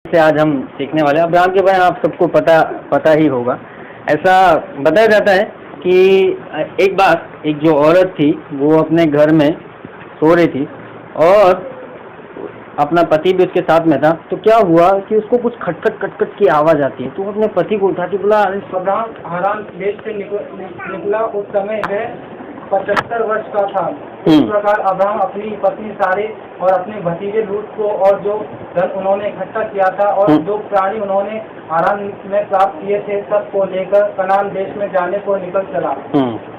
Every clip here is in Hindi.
से आज हम सीखने वाले हैं। अब्राहम के बारे में आप सबको पता ही होगा। ऐसा बताया जाता है कि एक जो औरत थी वो अपने घर में सो रही थी और अपना पति भी उसके साथ में था। तो क्या हुआ कि उसको कुछ खटखट की आवाज़ आती है। तो वो अपने पति को उठा के बोला, अरे अब्राहम हारान देश से निकला। उस समय वह 75 वर्ष का था। इस प्रकार अब्राहम अपनी पत्नी सारे और अपने भतीजे लूत को और जो धन उन्होंने इकट्ठा किया था और जो प्राणी उन्होंने हारान में प्राप्त किए थे सब को लेकर कनान देश में जाने को निकल चला।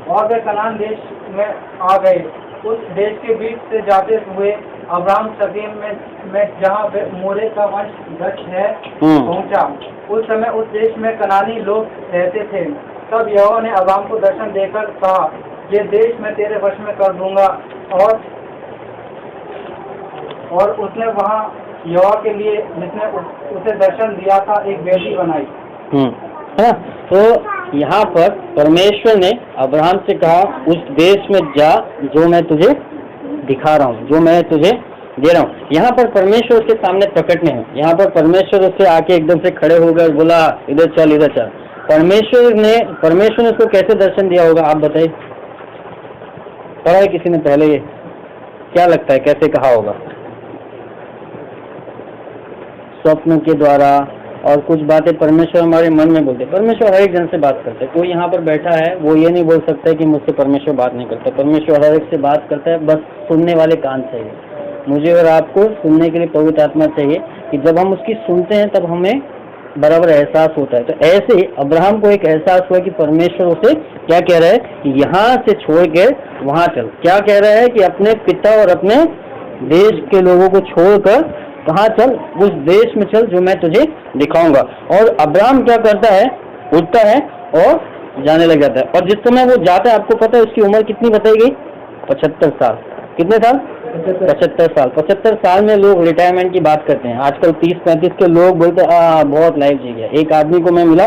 और वे कनान देश में आ गए। उस देश के बीच से जाते हुए अब्राहम शकेम में जहाँ मोरे का वंश है पहुँचा। उस समय उस देश में कनानी लोग रहते थे। तब यहोवा ने अब्राहम को दर्शन देकर कहा, ये देश मैं तेरे वश में कर दूंगा। और उसने वहाँ यहोवा के लिए जिसने उसे दर्शन दिया था एक वेदी बनाई। है। तो यहाँ पर परमेश्वर ने अब्राहम से कहा, उस देश में जा जो मैं तुझे दिखा रहा हूँ, जो मैं तुझे दे रहा हूँ। यहाँ पर परमेश्वर उसके सामने प्रकट नहीं है। यहाँ पर परमेश्वर उससे आके एकदम से खड़े हो गए, बोला इधर चल इधर चल। परमेश्वर ने उसको कैसे दर्शन दिया होगा आप बताइए? पढ़ा है किसी ने पहले? ये क्या लगता है कैसे कहा होगा? स्वप्न के द्वारा, और कुछ बातें परमेश्वर हमारे मन में बोलते हैं। परमेश्वर हर एक जन से बात करते हैं। कोई यहाँ पर बैठा है वो ये नहीं बोल सकता है कि मुझसे परमेश्वर बात नहीं करता। परमेश्वर हर एक से बात करता है, बस सुनने वाले कान चाहिए। मुझे और आपको सुनने के लिए पवित्र आत्मा चाहिए कि जब हम उसकी सुनते हैं तब हमें बराबर एहसास होता है। तो ऐसे ही अब्राहम को एक एहसास हुआ कि परमेश्वर उसे क्या कह रहा है कि यहाँ से छोड़ के वहाँ चल। क्या कह रहा है कि अपने पिता और अपने देश के लोगों को छोड़कर कहाँ चल? उस देश में चल जो मैं तुझे दिखाऊंगा। और अब्राहम क्या करता है? उठता है और जाने लग जाता है। और जिस समय वो जाता है, आपको पता है उसकी उम्र कितनी बताई गई? 75 साल। कितने साल? 75 साल। 75 साल में लोग रिटायरमेंट की बात करते हैं। आजकल 30-35 के लोग बोलते हैं बहुत लाइफ जी गया। एक आदमी को मैं मिला,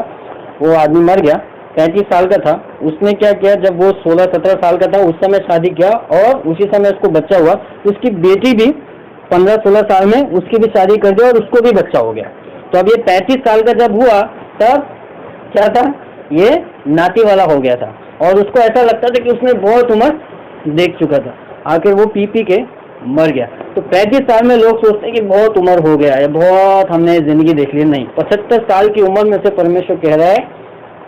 वो आदमी मर गया, 35 साल का था। उसने क्या किया, जब वो 16-17 साल का था उस समय शादी किया और उसी समय उसको बच्चा हुआ। उसकी बेटी भी 15-16 साल में उसकी भी शादी कर दी और उसको भी बच्चा हो गया। तो अब ये 35 साल का जब हुआ तब क्या था, ये नाती वाला हो गया था। और उसको ऐसा लगता था कि उसने बहुत उम्र देख चुका था। आखिर वो पी के मर गया। तो 35 साल में लोग सोचते हैं कि बहुत उम्र हो गया है, बहुत हमने जिंदगी देख ली। नहीं, 75 साल की उम्र में से परमेश्वर कह रहा है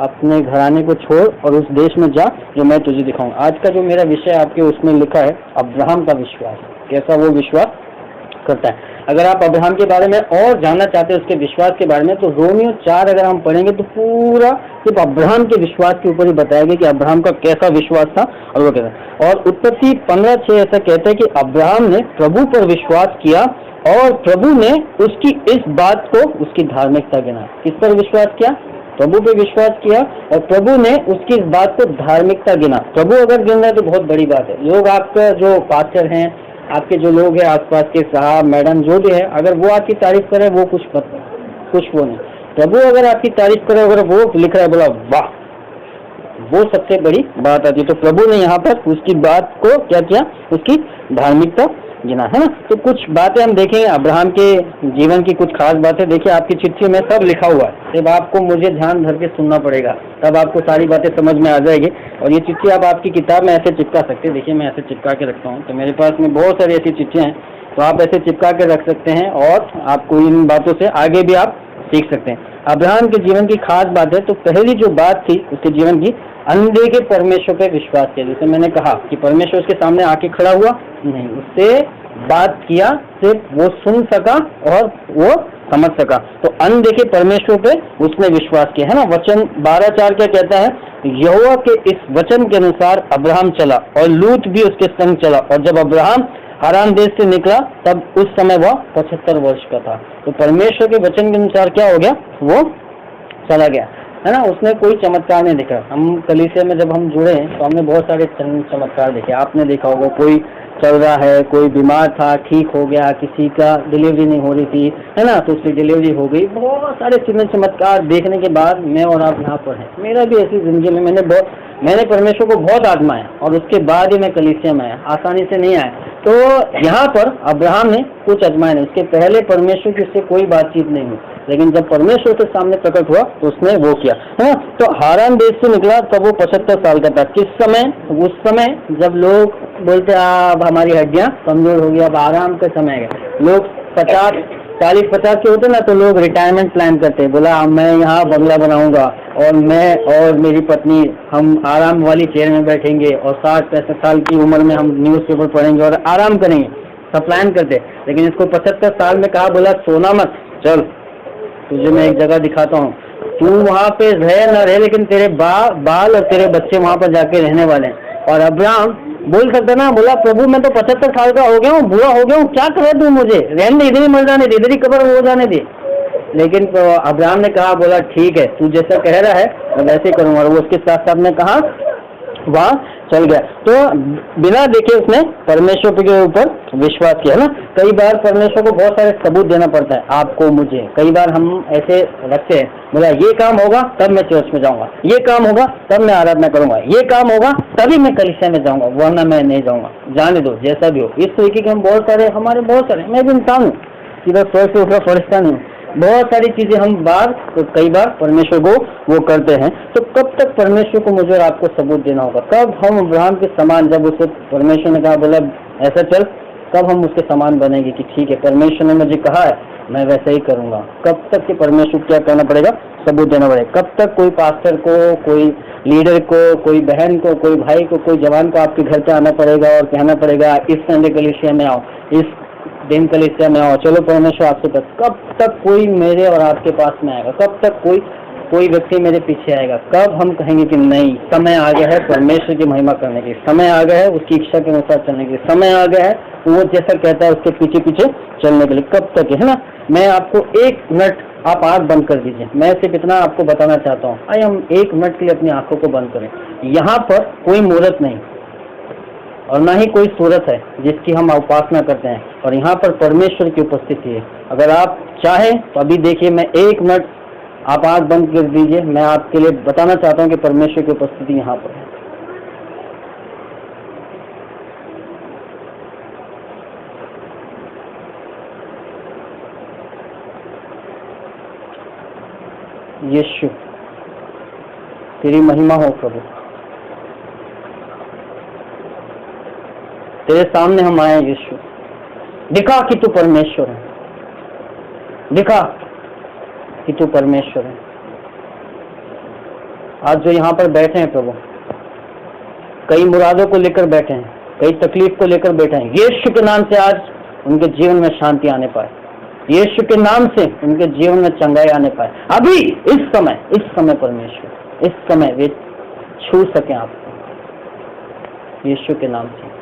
अपने घराने को छोड़ और उस देश में जा जो मैं तुझे दिखाऊंगा। आज का जो मेरा विषय आपके उसमें लिखा है, अब्राहम का विश्वास, कैसा वो विश्वास करता है। अगर आप अब्राहम के बारे में और जानना चाहते हैं उसके विश्वास के बारे में, तो रोमियो 4 अगर हम पढ़ेंगे तो पूरा सिर्फ अब्राहम के विश्वास के ऊपर ही बताएगा कि अब्राहम का कैसा विश्वास था और वो कैसा। और उत्पत्ति 15:6 ऐसा कहता है कि अब्राहम ने प्रभु पर विश्वास किया और प्रभु ने उसकी इस बात को उसकी धार्मिकता गिना। किस पर विश्वास किया? प्रभु पे विश्वास किया और प्रभु ने उसकी इस बात को धार्मिकता गिना। प्रभु अगर गिन रहा है तो बहुत बड़ी बात है। लोग आपका जो पास्टर हैं, आपके जो लोग हैं आसपास के साहब मैडम जो भी है, अगर वो आपकी तारीफ करे वो कुछ वो नहीं। प्रभु अगर आपकी तारीफ करे, अगर वो लिख रहा है बोला वाह, वो सबसे बड़ी बात आती है। तो प्रभु ने यहाँ पर उसकी बात को क्या किया? उसकी धार्मिकता गिना, है ना। तो कुछ बातें हम देखेंगे अब्राहम के जीवन की, कुछ खास बातें। देखिए आपकी चिट्ठी में सब लिखा हुआ है, सिर्फ आपको मुझे ध्यान धर के सुनना पड़ेगा, तब आपको सारी बातें समझ में आ जाएगी। और ये चिट्ठी आप आपकी किताब में ऐसे चिपका सकते हैं। देखिए मैं ऐसे चिपका के रखता हूँ, तो मेरे पास में बहुत सारी ऐसी चिट्ठियाँ हैं, तो आप ऐसे चिपका के रख सकते हैं और आपको इन बातों से आगे भी आप सीख सकते हैं। अब्राहम के जीवन की खास बात है, तो पहली जो बात थी उसके जीवन की, अनदेखे परमेश्वर पे विश्वास किया। जैसे मैंने कहा कि परमेश्वर उसके सामने आके खड़ा हुआ नहीं, उससे बात किया, सिर्फ वो सुन सका और वो समझ सका। तो अनदेखे परमेश्वर पे उसने विश्वास किया, है ना। वचन 12:4 क्या कहता है? यहोवा के इस वचन के अनुसार अब्राहम चला और लूत भी उसके संग चला। और जब अब्राहम हारान देश से निकला तब उस समय वह 75 वर्ष का था। तो परमेश्वर के वचन के अनुसार क्या हो गया? वो चला गया, है ना। उसने कोई चमत्कार नहीं देखा। हम कलीसिया में जब हम जुड़े हैं तो हमने बहुत सारे चमत्कार देखे। आपने देखा होगा, कोई चल रहा है, कोई बीमार था ठीक हो गया, किसी का डिलीवरी नहीं हो रही थी, है ना, तो उसकी डिलीवरी हो गई। बहुत सारे चिन्ह चमत्कार देखने के बाद मैं और आप यहाँ पर हैं। मेरा भी ऐसी जिंदगी में मैंने परमेश्वर को बहुत आजमाया और उसके बाद ही मैं कलीसिया में आया, आसानी से नहीं आया। तो यहाँ पर अब्राहम ने कुछ आजमाया नहीं, उसके पहले परमेश्वर की उससे कोई बातचीत नहीं हुई, लेकिन जब परमेश्वर के सामने प्रकट हुआ तो उसने वो किया, है ना। तो हारान देश से निकला तब वो 75 साल का था। किस समय? उस समय जब लोग बोलते अब हमारी हड्डियां कमजोर हो गई, अब आराम का समय है। लोग 40-50 के होते ना, तो लोग रिटायरमेंट प्लान करते हैं, बोला मैं यहाँ बंगला बनाऊंगा और मैं और मेरी पत्नी हम आराम वाली चेयर में बैठेंगे और 60-65 साल की उम्र में हम न्यूज़पेपर पढ़ेंगे और आराम करेंगे, सब प्लान करते। लेकिन इसको 75 साल में कहा, बोला सोना मत, चल तुझे मैं एक जगह दिखाता हूँ, तू वहाँ पे रहे ना रहे, लेकिन तेरे बाल और तेरे बच्चे वहाँ पर जाके रहने वाले हैं। और अब्राहम बोल सकता ना, बोला प्रभु मैं तो 75 साल का हो गया हूँ, बूढ़ा हो गया हूँ, क्या करे तू, मुझे रहने दे, इधर ही मर जाने दे, इधर ही कब्र हो जाने दे। लेकिन अब्राहम ने कहा, बोला ठीक है, तू जैसा कह रहा है मैं वैसे करूँगा। और वो उसके साथ साथ ने कहा वहाँ चल गया। तो बिना देखे उसने परमेश्वर के ऊपर विश्वास किया ना। कई बार परमेश्वर को बहुत सारे सबूत देना पड़ता है, आपको मुझे। कई बार हम ऐसे रखते हैं, बोला ये काम होगा तब मैं चर्च में जाऊंगा, ये काम होगा तब मैं आराधना करूंगा, ये काम होगा तभी मैं कलीसिया में जाऊंगा, वरना मैं नहीं जाऊंगा, जाने दो जैसा भी हो। इस तरीके के हम बहुत सारे, हमारे बहुत सारे, मैं भी इंसान हूँ, सीधा स्वर्ग से उठा फरिश्ता नहीं हूँ। बहुत सारी चीजें हम कई बार परमेश्वर को वो करते हैं। तो कब तक परमेश्वर को मुझे और आपको सबूत देना होगा? कब हम अब्राहम के समान, जब उसे परमेश्वर ने कहा बोला ऐसा चल, कब हम उसके समान बनेंगे कि ठीक है परमेश्वर ने मुझे कहा है मैं वैसा ही करूंगा? कब तक के परमेश्वर क्या करना पड़ेगा? सबूत देना पड़ेगा। कब तक कोई पास्टर को, कोई लीडर को, कोई बहन को, कोई भाई को, कोई जवान को आपके घर पे आना पड़ेगा और कहना पड़ेगा इस संडे कलीसिया में आओ, इस दिन कलीसिया में आओ, चलो परमेश्वर आपसे तक? कब तक कोई मेरे और आपके पास में आएगा? कब तक कोई व्यक्ति मेरे पीछे आएगा? कब हम कहेंगे कि नहीं समय आ गया है परमेश्वर की महिमा करने की, समय आ गया है उसकी इच्छा के अनुसार चलने के, समय आ गया है वो जैसा कहता है उसके पीछे पीछे चलने के लिए? कब तक है ना। मैं आपको 1 मिनट, आप आँख बंद कर दीजिए, मैं सिर्फ इतना आपको बताना चाहता हूँ। आइए हम 1 मिनट के लिए अपनी आंखों को बंद करें। यहाँ पर कोई मूर्त नहीं और ना ही कोई सूरत है जिसकी हम उपासना करते हैं, और यहाँ पर परमेश्वर की उपस्थिति है। अगर आप चाहें तो अभी देखिए, मैं 1 मिनट, आप आँख बंद कर दीजिए, मैं आपके लिए बताना चाहता हूँ कि परमेश्वर की उपस्थिति यहाँ पर है। यीशु तेरी महिमा हो प्रभु, तेरे सामने हम आए यीशु, दिखा कि तू परमेश्वर है, दिखा कि तू परमेश्वर है। आज जो यहाँ पर बैठे हैं प्रभु, कई मुरादों को लेकर बैठे हैं, कई तकलीफ को लेकर बैठे हैं, यीशु के नाम से आज उनके जीवन में शांति आने पाए, यीशु के नाम से उनके जीवन में चंगाई आने पाए। अभी इस समय परमेश्वर, इस समय वे छू सकें आपको यीशु के नाम से।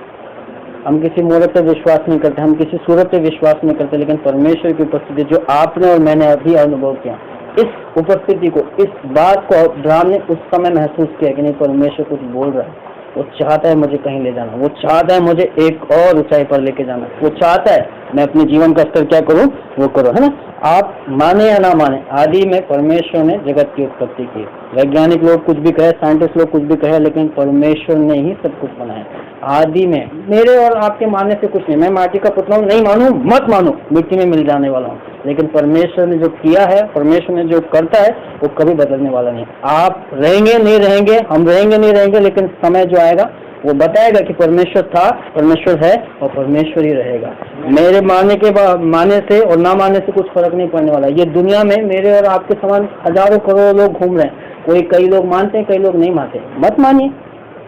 हम किसी मूर्त पे विश्वास नहीं करते, हम किसी सूरत पे विश्वास नहीं करते, लेकिन परमेश्वर की उपस्थिति जो आपने और मैंने अभी अनुभव किया, इस उपस्थिति को, इस बात को अब्राहम ने उस समय महसूस किया कि नहीं परमेश्वर कुछ बोल रहा है, वो चाहता है मुझे कहीं ले जाना, वो चाहता है मुझे एक और ऊंचाई पर लेके जाना, वो चाहता है मैं अपने जीवन का स्तर क्या करूं, वो करूं, है ना। आप माने या ना माने, आदि में परमेश्वर ने जगत की उत्पत्ति की। वैज्ञानिक लोग कुछ भी कहे, साइंटिस्ट लोग कुछ भी कहे, लेकिन परमेश्वर ने ही सब कुछ बनाया आदि में। मेरे और आपके मानने से कुछ नहीं, मैं माटी का पुतला हूं, नहीं मानू मत मानू, मिट्टी में मिल जाने वाला हूँ, लेकिन परमेश्वर ने जो किया है, परमेश्वर ने जो करता है वो कभी बदलने वाला नहीं। आप रहेंगे नहीं रहेंगे, हम रहेंगे नहीं रहेंगे, लेकिन समय जो आएगा वो बताएगा कि परमेश्वर था, परमेश्वर है और परमेश्वर ही रहेगा। मेरे मानने से और ना मानने से कुछ फर्क नहीं पड़ने वाला। ये दुनिया में मेरे और आपके समान हजारों करोड़ों लोग घूम रहे हैं, कई लोग मानते हैं, कई लोग नहीं मानते। मत मानिए,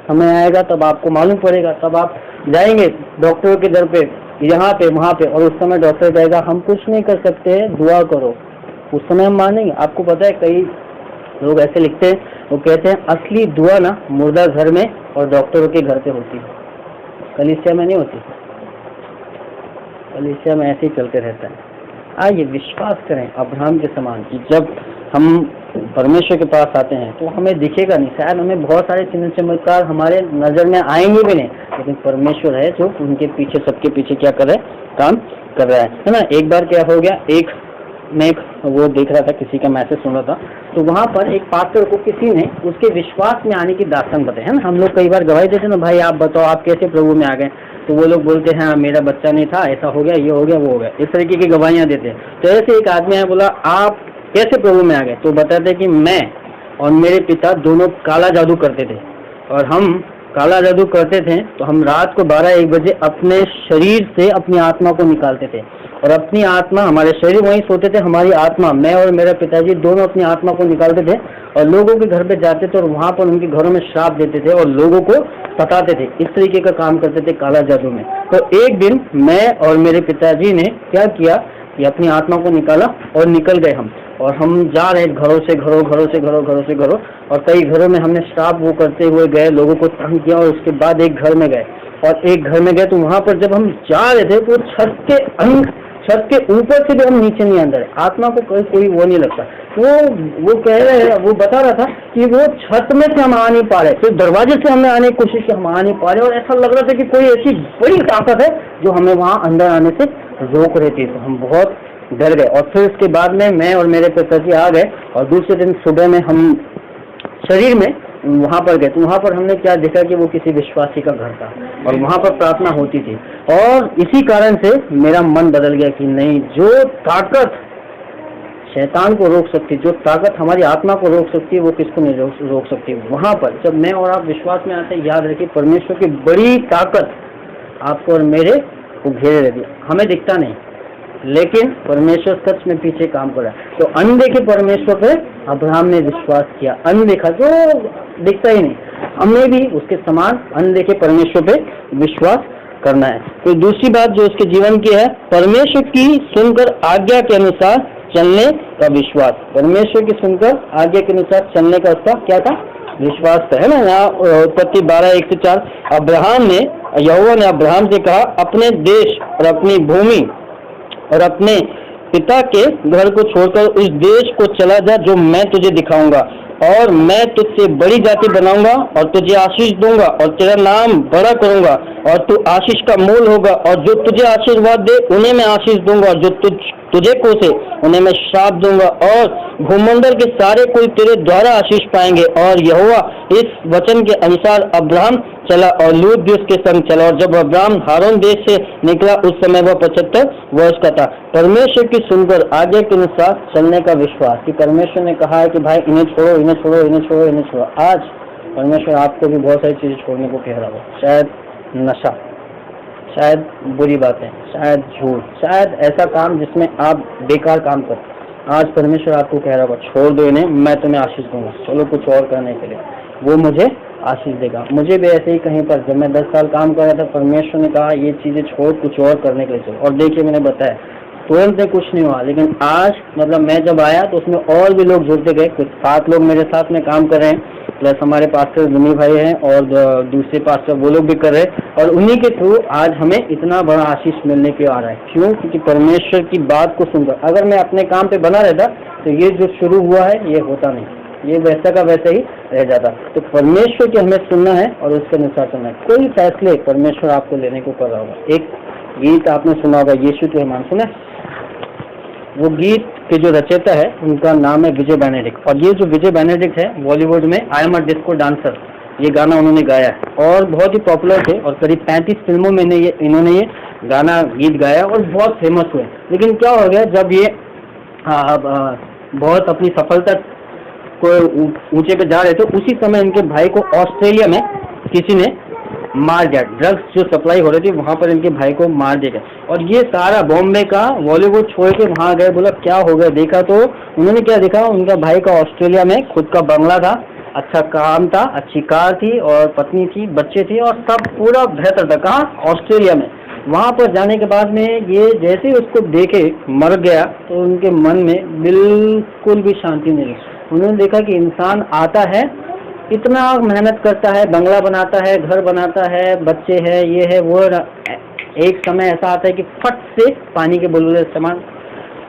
समय आएगा तब आपको मालूम पड़ेगा, तब आप जाएंगे डॉक्टर के दर पे, यहाँ पे वहाँ पे, और उस समय डॉक्टर कहेगा हम कुछ नहीं कर सकते, दुआ करो। उस समय हम मानेंगे। आपको पता है कई लोग ऐसे लिखते हैं, वो कहते हैं असली दुआ ना मुर्दा घर में और डॉक्टरों के घर पे होती है, कलीसिया में नहीं होती। कलीसिया में ऐसे ही चलते रहता है। आइए विश्वास करें अब्राहम के समान कि जब हम परमेश्वर के पास आते हैं तो हमें दिखेगा नहीं, शायद हमें बहुत सारे चिन्ह चमत्कार हमारे नजर में आएंगे भी नहीं, लेकिन परमेश्वर है जो उनके पीछे, सबके पीछे क्या कर रहा है, काम कर रहा है ना। एक बार क्या हो गया, एक मैं वो देख रहा था, किसी का मैसेज सुन रहा था, तो वहाँ पर एक पास्टर को किसी ने उसके विश्वास में आने की दास्तान बताई है ना। हम लोग कई बार गवाही देते ना, भाई आप बताओ आप कैसे प्रभु में आ गए, तो वो लोग बोलते हैं मेरा बच्चा नहीं था, ऐसा हो गया, ये हो गया, वो हो गया, इस तरीके की गवाहियाँ देते हैं। तो ऐसे एक आदमी है, बोला आप कैसे प्रभु में आ गए, तो बताते कि मैं और मेरे पिता दोनों काला जादू करते थे, और हम काला जादू करते थे तो हम रात को 12-1 बजे अपने शरीर से अपनी आत्मा को निकालते थे, और अपनी आत्मा, हमारे शरीर वहीं सोते थे, हमारी आत्मा, मैं और मेरे पिताजी दोनों अपनी आत्मा को निकालते थे और लोगों के घर पे जाते थे और वहाँ पर उनके घरों में श्राप देते थे और लोगों को सताते थे। इस तरीके का काम करते थे काला जादू में। तो एक दिन मैं और मेरे पिताजी ने क्या किया कि अपनी आत्मा को निकाला और निकल गए हम, और हम जा रहे घरों से घरों, घरों से घरों, घरों से घरों, और कई घरों में हमने श्राप वो करते हुए गए, लोगों को तंग किया, और उसके बाद एक घर में गए, और एक घर में गए तो वहाँ पर जब हम जा रहे थे तो छत के ऊपर से भी हम नीचे नहीं अंदर, आत्मा को कोई वो नहीं लगता। वो कह रहे हैं, वो बता रहा था कि वो छत में से हम आ नहीं पा रहे, तो दरवाजे से हमने आने की कोशिश की, हम आ नहीं पा रहे, और ऐसा लग रहा था कि कोई ऐसी बड़ी ताकत है जो हमें वहाँ अंदर आने से रोक रही थी। तो हम बहुत डर गए, और फिर उसके बाद में मैं और मेरे पिताजी आ गए, और दूसरे दिन सुबह में हम शरीर में वहाँ पर गए, तो वहाँ पर हमने क्या देखा कि वो किसी विश्वासी का घर था, और वहाँ पर प्रार्थना होती थी, और इसी कारण से मेरा मन बदल गया कि नहीं, जो ताकत शैतान को रोक सकती, जो ताकत हमारी आत्मा को रोक सकती है, वो किसको नहीं रोक सकती। वहाँ पर जब मैं और आप विश्वास में आते हैं, याद रखिए परमेश्वर की बड़ी ताकत आपको और मेरे को घेरे रहती है। हमें दिखता नहीं, लेकिन परमेश्वर सच में पीछे काम कर रहा है। तो अनदेखे परमेश्वर पे अब्राहम ने विश्वास किया, अनदेखा जो दिखता ही नहीं, हमें भी उसके समान अनदेखे परमेश्वर पे विश्वास करना है। तो दूसरी बात जो उसके जीवन की है, परमेश्वर की सुनकर आज्ञा के अनुसार चलने का विश्वास। परमेश्वर की सुनकर आज्ञा के अनुसार चलने का उसका क्या था, विश्वास था, है ना। यहाँ उत्पत्ति 12:1-4 यहोवा ने अब्राहम से कहा, अपने देश और अपनी भूमि और अपने पिता के घर को छोड़कर उस देश को चला जा जो मैं तुझे दिखाऊंगा, और मैं तुझसे बड़ी जाति बनाऊंगा और तुझे आशीष दूंगा और तेरा नाम बड़ा करूंगा और तू आशीष का मूल होगा, और जो तुझे आशीर्वाद दे उन्हें मैं आशीष दूंगा, और जो तुझे कोसे उन्हें मैं श्राप दूंगा, और भूमंडल के सारे कोई तेरे द्वारा आशीष पाएंगे। और यहोवा इस वचन के अनुसार अब्राहम चला और लूत भी उसके संग चला, और जब अब्राहम हारून देश से निकला उस समय वह 75 वर्ष का था। परमेश्वर की सुनकर आज्ञा के अनुसार चलने का विश्वास, कि परमेश्वर ने कहा है कि भाई इन्हें छोड़ो, इन्हें छोड़ो, इन्हें छोड़ो, इन्हें छोड़ो। आज परमेश्वर आपको भी बहुत सारी चीजें छोड़ने को कह रहा हो, शायद नशा, शायद बुरी बातें, शायद झूठ, शायद ऐसा काम जिसमें आप बेकार काम करते। आज परमेश्वर आपको कह रहा होगा छोड़ दो इन्हें, मैं तुम्हें आशीष दूंगा, चलो कुछ और करने के लिए, वो मुझे आशीष देगा। मुझे भी ऐसे ही कहीं पर जब मैं 10 साल काम कर रहा था, परमेश्वर ने कहा ये चीजें छोड़, कुछ और करने के लिए चलो, और देखिए मैंने बताया तुरंत में कुछ नहीं हुआ, लेकिन आज मतलब मैं जब आया तो उसमें और भी लोग जुड़ते गए। कुछ 7 लोग मेरे साथ में काम कर रहे हैं, प्लस हमारे पास्टर जुनी भाई हैं और दूसरे पास्टर वो लोग भी कर रहे हैं, और उन्हीं के थ्रू आज हमें इतना बड़ा आशीष मिलने के आ रहा है। क्यों? क्योंकि परमेश्वर की बात को सुनकर, अगर मैं अपने काम पे बना रहता तो ये जो शुरू हुआ है ये होता नहीं, ये वैसा का वैसा ही रह जाता। तो परमेश्वर की हमें सुनना है और उसके अनुसार चलना है। कोई फैसले परमेश्वर आपको लेने को कर रहा होगा। एक गीत आपने सुना होगा, यीशु के मान, सुना? वो गीत के जो रचयिता है उनका नाम है विजय बेनेडिक्ट, और ये जो विजय बेनेडिक्ट है बॉलीवुड में I am a disco dancer, ये गाना उन्होंने गाया है और बहुत ही पॉपुलर थे, और करीब 35 फिल्मों में इन्होंने ये गाना गीत गाया और बहुत फेमस हुए। लेकिन क्या हो गया, जब ये बहुत अपनी सफलता को ऊंचे पे जा रहे थे, उसी समय इनके भाई को ऑस्ट्रेलिया में किसी ने मार दिया। ड्रग्स जो सप्लाई हो रही थी वहाँ पर इनके भाई को मार दिया गया, और ये सारा बॉम्बे का बॉलीवुड छोड़ के वहाँ गए। बोला क्या हो गया, देखा तो उन्होंने क्या देखा, उनका भाई का ऑस्ट्रेलिया में खुद का बंगला था, अच्छा काम था, अच्छी कार थी और पत्नी थी, बच्चे थे और सब पूरा बेहतर था। कहाँ? ऑस्ट्रेलिया में। वहाँ पर जाने के बाद में ये जैसे ही उसको देखे मर गया तो उनके मन में बिल्कुल भी शांति नहीं रही। उन्होंने देखा कि इंसान आता है, इतना मेहनत करता है, बंगला बनाता है, घर बनाता है, बच्चे हैं, ये है वो, एक समय ऐसा आता है कि फट से पानी के बुलबुले समान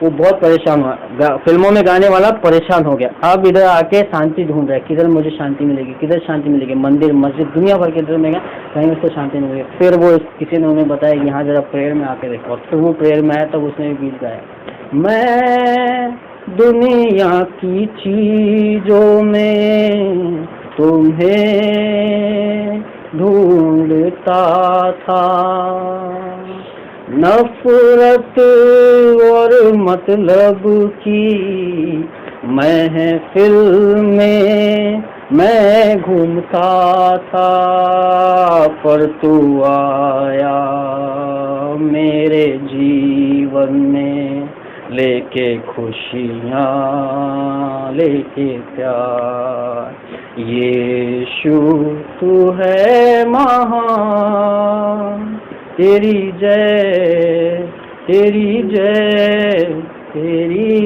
वो बहुत परेशान हुआ। फिल्मों में गाने वाला परेशान हो गया, अब इधर आके शांति ढूंढ रहा है, किधर मुझे शांति मिलेगी, किधर शांति मिलेगी, मंदिर मस्जिद दुनिया भर के इधर में गया, कहीं उसको शांति नहीं मिलेगी। फिर वो किसी ने उन्हें बताया यहाँ जरा प्रेयर में आके देखो, और फिर वो प्रेयर में आया तब उसने भी गीत गाया। मैं दुनिया की चीजों में तुम्हें ढूंढता था, नफरत और मतलब की महफिल में मैं घूमता था, पर तू आया मेरे जीवन में, लेके खुशियाँ लेके प्यार। यीशु तू है महान, तेरी जय तेरी जय तेरी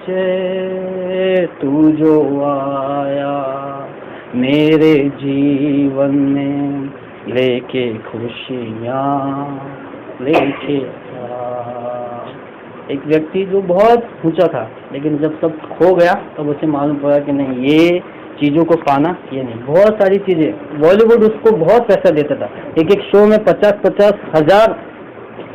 जय, तू जो आया मेरे जीवन में, लेके खुशियाँ लेके प्यार। एक व्यक्ति जो बहुत ऊंचा था, लेकिन जब सब खो गया तब उसे मालूम पड़ा कि नहीं, ये चीज़ों को पाना ये नहीं। बहुत सारी चीज़ें, बॉलीवुड उसको बहुत पैसा देता था, एक एक शो में 50-50 हजार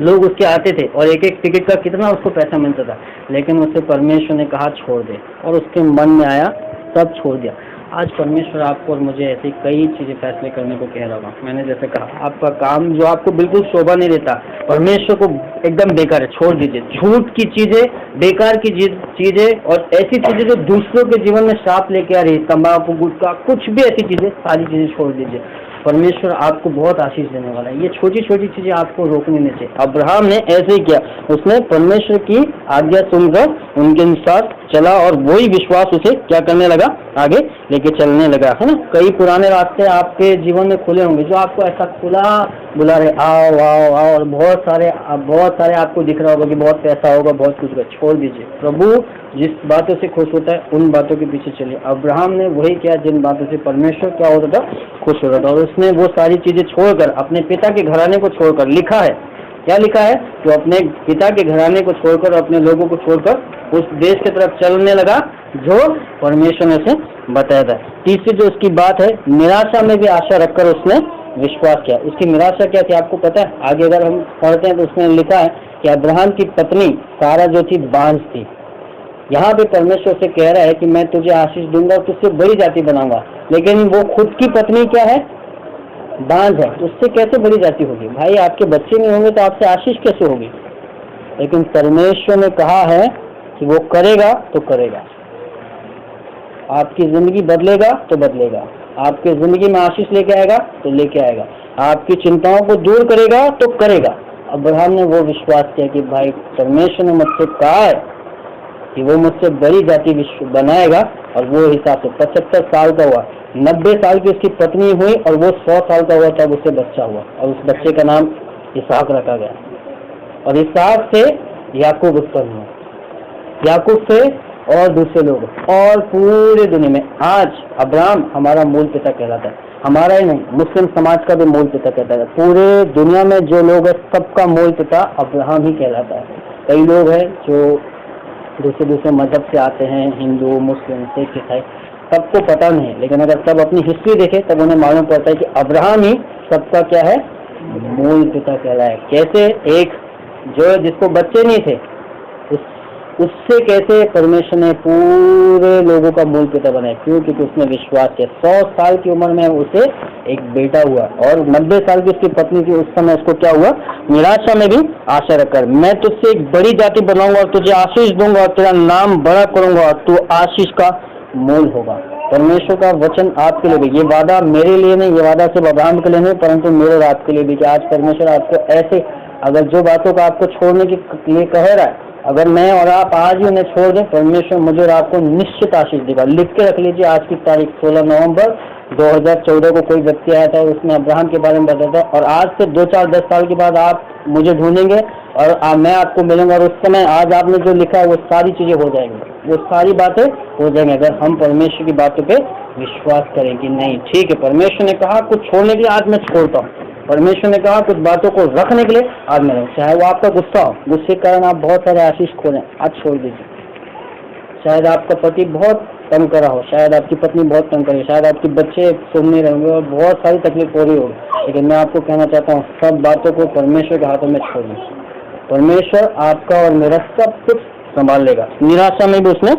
लोग उसके आते थे और एक एक टिकट का कितना उसको पैसा मिलता था, लेकिन उसे परमेश्वर ने कहा छोड़ दे, और उसके मन में आया तब छोड़ दिया। आज परमेश्वर आपको और मुझे ऐसे कई चीज़ें फैसले करने को कह रहा होगा। मैंने जैसे कहा, आपका काम जो आपको बिल्कुल शोभा नहीं देता, परमेश्वर को एकदम बेकार है, छोड़ दीजिए। झूठ की चीज़ें, बेकार की चीज़ें और ऐसी चीज़ें जो दूसरों के जीवन में श्राप लेके आ रही है, तंबाकू, गुटखा, कुछ भी ऐसी चीज़ें, सारी चीज़ें छोड़ दीजिए। परमेश्वर आपको बहुत आशीष देने वाला है। ये छोटी छोटी चीजें आपको रोकने नहीं चाहिए। अब्राहम ने ऐसे ही किया, उसने परमेश्वर की आज्ञा सुनकर उनके अनुसार चला और वही विश्वास उसे क्या करने लगा, आगे लेके चलने लगा, है ना। कई पुराने रास्ते आपके जीवन में खुले होंगे जो आपको ऐसा खुला बुला रहे, आओ आओ आओ, और बहुत सारे आपको दिख रहा होगा कि बहुत पैसा होगा, बहुत कुछ होगा। छोड़ दीजिए। प्रभु जिस बातों से खुश होता है उन बातों के पीछे चलिए। अब्राहम ने वही किया जिन बातों से परमेश्वर क्या होता था, खुश होता था, और उसने वो सारी चीजें छोड़कर, अपने पिता के घराने को छोड़कर, लिखा है, क्या लिखा है, तो अपने पिता के घराने को छोड़कर, अपने लोगों को छोड़कर उस देश की तरफ चलने लगा जो परमेश्वर ने उसे बताया था। तीसरी जो उसकी बात है, निराशा में भी आशा रखकर उसने विश्वास किया। उसकी निराशा क्या थी आपको पता है? आगे अगर हम पढ़ते हैं तो उसने लिखा है कि अब्राहम की पत्नी सारा जो थी बांझ थी। यहाँ पे परमेश्वर से कह रहा है कि मैं तुझे आशीष दूंगा और तुझसे बड़ी जाति बनाऊंगा, लेकिन वो खुद की पत्नी क्या है, बांझ है, उससे कैसे बड़ी जाति होगी? भाई आपके बच्चे नहीं होंगे तो आपसे आशीष कैसे होगी? लेकिन परमेश्वर ने कहा है कि वो करेगा तो करेगा, आपकी जिंदगी बदलेगा तो बदलेगा, आपके जिंदगी में आशीष लेके आएगा तो लेके आएगा, आपकी चिंताओं को दूर करेगा तो करेगा। अब्राहम ने वो विश्वास किया कि भाई परमेश्वर ने मुझसे कहा है कि वो मुझसे बड़ी जाति विश्व बनाएगा, और वो हिसाब से 75 साल का हुआ, 90 साल की उसकी पत्नी हुई और वो 100 साल का हुआ तब उससे बच्चा हुआ, और उस बच्चे का नाम इसहाक रखा गया, और इसहाक से याकूब उत्पन्न हुआ, याकूब से और दूसरे लोग, और पूरे दुनिया में आज अब्राहम हमारा मूल पिता कहलाता है। हमारा ही नहीं, मुस्लिम समाज का भी मूल पिता कहता है। पूरे दुनिया में जो लोग है सबका मूल पिता अब्राहम ही कहलाता है। कई लोग हैं जो दूसरे मजहब से आते हैं, हिंदू, मुस्लिम, सिख, ईसाई, सबको पता नहीं है, लेकिन अगर सब अपनी हिस्ट्री देखे तब उन्हें मालूम पड़ता है कि अब्राहम ही सबका क्या है, मूल पिता कहलाए। कैसे? एक जो जिसको बच्चे नहीं थे उससे कैसे परमेश्वर ने पूरे लोगों का मूल पिता बनाया? क्यों? क्योंकि उसने विश्वास किया। 100 साल की उम्र में उसे एक बेटा हुआ, और 90 साल की उसकी पत्नी थी, उस समय उसको क्या हुआ, निराशा में भी आशा रखकर, मैं तुझसे एक बड़ी जाति बनाऊंगा और तुझे आशीष दूंगा और तेरा नाम बड़ा करूंगा और तू आशीष का मूल होगा। परमेश्वर का वचन आपके लिए भी, ये वादा मेरे लिए नहीं, ये वादा सिर्फ अब्राहम के लिए नहीं परंतु मेरे और आपके लिए भी, कि आज परमेश्वर आपको ऐसे, अगर जो बातों का आपको छोड़ने के लिए कह रहा है, अगर मैं और आप आज ही उन्हें छोड़ दें, परमेश्वर मुझे और आपको निश्चित आशीष देगा। लिख के रख लीजिए, आज की तारीख 16 नवंबर 2014 को कोई व्यक्ति आया था और उसने अब्राहम के बारे में बताया था, और आज से 2-4-10 साल के बाद आप मुझे ढूंढेंगे और मैं आपको मिलूंगा, और उस समय आज आपने जो लिखा है वो सारी चीजें हो जाएंगी, वो सारी बातें हो जाएंगी, अगर हम परमेश्वर की बातों पे विश्वास करें कि नहीं ठीक है, परमेश्वर ने कहा कुछ छोड़ने के लिए, आज मैं छोड़ता हूँ। परमेश्वर ने कहा कुछ बातों को रखने के लिए, आज मैं, चाहे वो आपका गुस्सा हो, गुस्से के कारण आप बहुत सारे आशीष खो रहे हैं, आज छोड़ दीजिए। शायद आपका पति बहुत तंग कर रहा हो, शायद आपकी पत्नी बहुत तंग कर रही है, शायद आपके बच्चे सुन नहीं रहे होंगे और बहुत सारी तकलीफ हो रही होगी, लेकिन मैं आपको कहना चाहता हूँ सब बातों को परमेश्वर के हाथों में छोड़ दीजिए। परमेश्वर आपका और मेरा सब कुछ संभाल लेगा। निराशा में भी उसने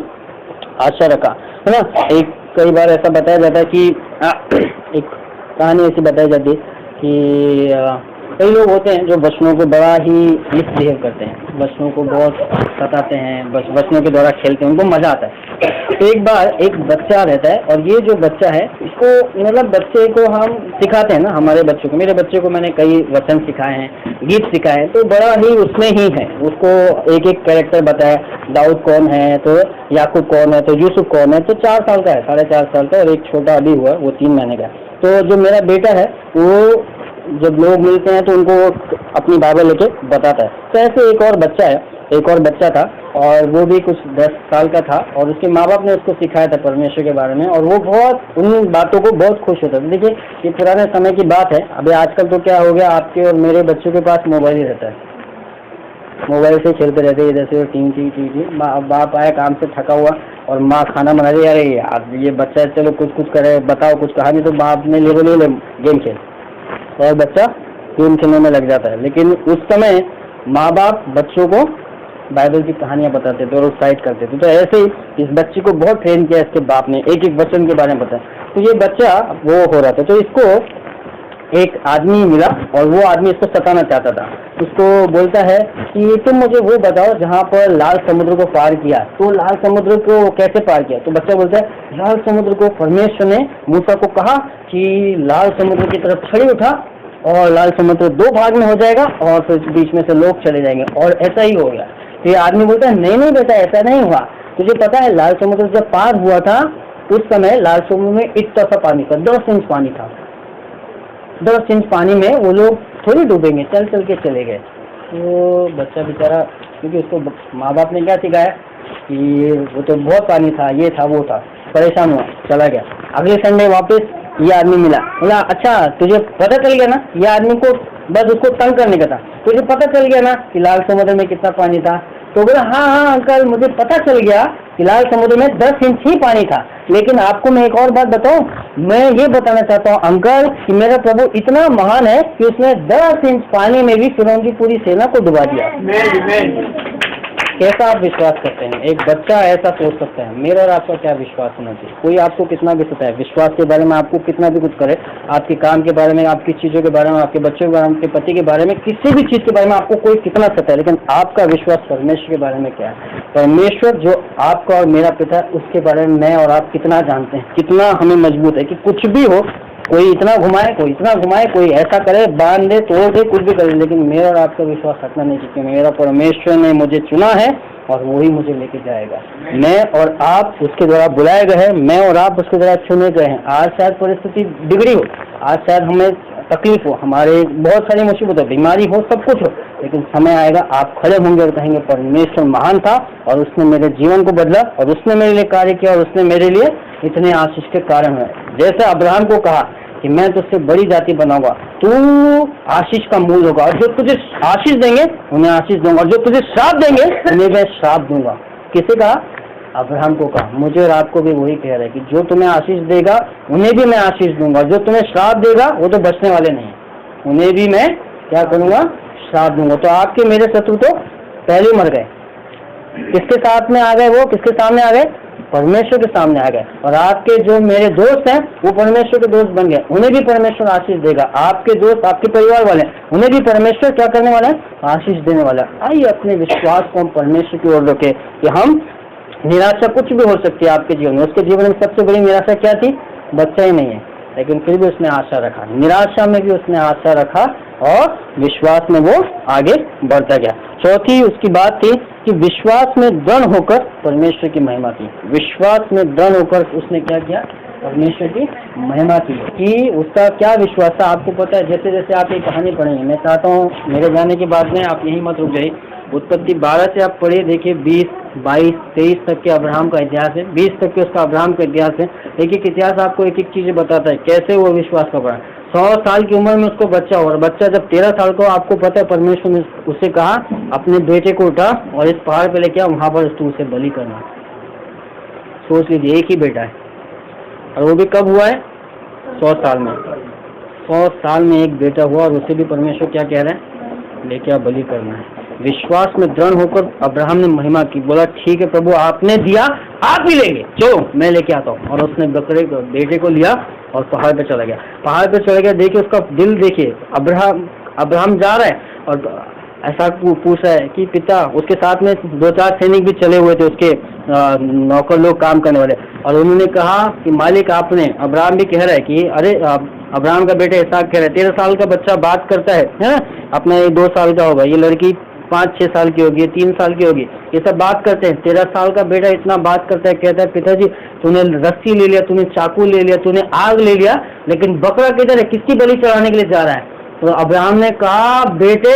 आशा रखा, है ना। एक कई बार ऐसा बताया जाता है कि एक कहानी ऐसी बताई जाती है कि कई लोग होते हैं जो वचनों को बड़ा ही मिसबिहेव करते हैं, वचनों को बहुत सताते हैं, बस वचनों के द्वारा खेलते हैं, उनको मजा आता है। तो एक बार एक बच्चा रहता है और ये जो बच्चा है इसको मतलब बच्चे को हम सिखाते हैं ना, हमारे बच्चों को, मेरे बच्चे को मैंने कई वचन सिखाए हैं, गीत सिखाए हैं, तो बड़ा ही उसमें ही है, उसको एक एक कैरेक्टर बताया, दाऊद कौन है, तो याकूब कौन है, तो यूसुफ कौन है, तो 4 साल का है, 4.5 साल का, और एक छोटा अभी हुआ वो 3 महीने का। तो जो मेरा बेटा है वो जब लोग मिलते हैं तो उनको अपनी बाइबल लेके बताता है। तो ऐसे एक और बच्चा था और वो भी कुछ 10 साल का था और उसके माँ बाप ने उसको सिखाया था परमेश्वर के बारे में, और वो बहुत उन बातों को बहुत खुश होता था। देखिए ये पुराने समय की बात है, अभी आजकल तो क्या हो गया, आपके और मेरे बच्चों के पास मोबाइल ही रहता है, मोबाइल से खेलते रहते हैं, जैसे टी बाप आया काम से थका हुआ और माँ खाना बना रही, अरे यार ये बच्चा चलो कुछ करे, बताओ कुछ कहानी, तो बाप ने ले गेम खेल, और बच्चा गेम खेलने में लग जाता है। लेकिन उस समय माँ बाप बच्चों को बाइबल की कहानियां बताते थे और उत्साहित करते थे। तो ऐसे ही इस बच्चे को बहुत ट्रेन किया इसके बाप ने, एक एक वचन के बारे में बताया। तो ये बच्चा वो हो रहा था, तो इसको एक आदमी मिला और वो आदमी इसको सताना चाहता था। उसको बोलता है कि तुम मुझे वो बताओ जहाँ पर लाल समुद्र को पार किया। तो लाल समुद्र को कैसे पार किया? तो बच्चा बोलता है लाल समुद्र को परमेश्वर ने मूसा को कहा कि लाल समुद्र की तरफ छड़ी उठा और लाल समुद्र 2 भाग में हो जाएगा और फिर बीच में से लोग चले जाएंगे, और ऐसा ही हो गया। तो ये आदमी बोलता है नहीं बेटा ऐसा नहीं हुआ, तुझे पता है लाल समुद्र जब पार हुआ था उस समय लाल समुद्र में इतना सा पानी था, 10 इंच पानी था, 10 इंच पानी में वो लोग थोड़ी डूबेंगे, चल चल के चले गए। तो बच्चा बेचारा, क्योंकि उसको माँ बाप ने क्या सिखाया कि वो तो बहुत पानी था, ये था वो था, परेशान हुआ, चला गया। अगले संडे वापस ये आदमी मिला, बोला अच्छा तुझे पता चल गया ना, ये आदमी को बस उसको तंग करने का था, तुझे पता चल गया ना कि लाल समुद्र में कितना पानी था? तो बोला हाँ अंकल मुझे पता चल गया कि लाल समुद्र में 10 इंच ही पानी था, लेकिन आपको मैं एक और बात बताऊं, मैं ये बताना चाहता हूँ अंकल कि मेरा प्रभु इतना महान है कि उसने 10 इंच पानी में भी फिरौन की पूरी सेना को डुबा दिया। कैसा आप विश्वास करते हैं? एक बच्चा ऐसा सोच सकता है। मेरा और आपका क्या विश्वास होना चाहिए? कोई आपको कितना भी बताए विश्वास के बारे में, आपको कितना भी कुछ करे, आपके काम के बारे में, आपकी चीज़ों के बारे में, आपके बच्चों के बारे में, आपके पति के बारे में, किसी भी चीज़ के बारे में आपको कोई कितना सताए, लेकिन आपका विश्वास परमेश्वर के बारे में क्या है? परमेश्वर जो आपका और मेरा पिता है उसके बारे में मैं और आप कितना जानते हैं, कितना हमें मजबूत है कि कुछ भी हो, कोई इतना घुमाए, कोई इतना घुमाए, कोई ऐसा करे, बांध दे, तोड़ दे, कुछ भी करे, लेकिन मेरा और आपका विश्वास रखना नहीं, क्योंकि मेरा परमेश्वर ने मुझे चुना है और वही मुझे लेके जाएगा। मैं और आप उसके द्वारा बुलाए गए हैं, मैं और आप उसके द्वारा चुने गए हैं। आज शायद परिस्थिति बिगड़ी हो, आज शायद हमें तकलीफ हो, हमारे बहुत सारी मुसीबत हो, बीमारी हो, सब कुछ हो, लेकिन समय आएगा आप खड़े होंगे और कहेंगे परमेश्वर महान था और उसने मेरे जीवन को बदला और उसने मेरे लिए कार्य किया और उसने मेरे लिए इतने आशीष के कारण है। जैसे अब्राहम को कहा कि मैं तुझसे बड़ी जाति बनाऊंगा, तू आशीष का मूल होगा, और जो तुझे आशीष देंगे उन्हें आशीष दूंगा और जो तुझे श्राप देंगे उन्हें मैं श्राप दूंगा। किसे कहा? अब्राहम को कहा। मुझे और आपको भी वही कह रहा है कि जो तुम्हें आशीष देगा उन्हें भी मैं आशीष दूंगा, जो तुम्हें श्राप देगा वो तो बचने वाले नहीं, उन्हें भी मैं क्या करूंगा? श्राप दूंगा। तो आपके मेरे शत्रु तो पहले मर गए, किसके साथ में आ गए? वो किसके सामने आ गए? परमेश्वर के सामने आ गए। और आपके जो मेरे दोस्त हैं वो परमेश्वर के दोस्त बन गए, उन्हें भी परमेश्वर आशीष देगा। आपके दोस्त, आपके परिवार वाले, उन्हें भी परमेश्वर क्या करने वाला है? आशीष देने वाला है। आइए अपने विश्वास को हम परमेश्वर की ओर रखें कि हम, निराशा कुछ भी हो सकती है आपके जीवन में। उसके जीवन में सबसे बड़ी निराशा क्या थी? बच्चा ही नहीं है, लेकिन फिर भी उसने आशा रखा, निराशा में भी उसने आशा रखा और विश्वास में वो आगे बढ़ता गया। चौथी उसकी बात थी कि विश्वास में दृढ़ होकर परमेश्वर की महिमा की। विश्वास में दृढ़ होकर उसने क्या किया? परमेश्वर की महिमा की। कि उसका क्या विश्वास था? आपको पता है, जैसे जैसे आप ये कहानी पढ़ेंगे, मैं चाहता हूँ मेरे जाने के बाद में आप यहीं मत रुक जाइए, उत्पत्ति 12 से आप पढ़िए, देखिए 20, 22, 23 तक के अब्राहम का इतिहास है, 20 तक के उसका अब्राहम का इतिहास है। एक एक इतिहास आपको एक एक चीज़ें बताता है कैसे वो विश्वास कर पड़ा। 100 साल की उम्र में उसको बच्चा हुआ, बच्चा जब 13 साल को, आपको पता है परमेश्वर ने उससे कहा अपने बेटे को उठा और इस पहाड़ पे लेके आ, वहाँ पर तू उसे बलि करना। सोच लीजिए, एक ही बेटा है और वो भी कब हुआ है? 100 साल में। 100 साल में एक बेटा हुआ और उसे भी परमेश्वर क्या कह रहे हैं? लेके आ, बलि करना है। विश्वास में दृढ़ होकर अब्राहम ने महिमा की, बोला ठीक है प्रभु आपने दिया आप ही लेंगे, चलो मैं लेके आता हूँ। और उसने बेटे को लिया और पहाड़ पे चला गया। पहाड़ पे चला गया, देखिए उसका दिल देखिए, अब्राहम जा रहा है और ऐसा पूछ रहा है कि पिता, उसके साथ में 2-4 सैनिक भी चले हुए थे, उसके नौकर लोग काम करने वाले, और उन्होंने कहा कि मालिक आपने, अब्राहम भी कह रहा है कि अरे अब्राहम का बेटा इसहाक कह रहा है 13 साल का बच्चा बात करता है अपना, ये 2 साल का होगा, ये लड़की 5-6 साल की होगी, 3 साल की होगी, ये सब बात करते हैं, 13 साल का बेटा इतना बात करता है। कहता है पिताजी तूने रस्सी ले लिया, तूने चाकू ले लिया, तूने आग ले लिया, लेकिन बकरा किधर है, किसकी बलि चढ़ाने के लिए जा रहा है? तो अब्राहम ने कहा बेटे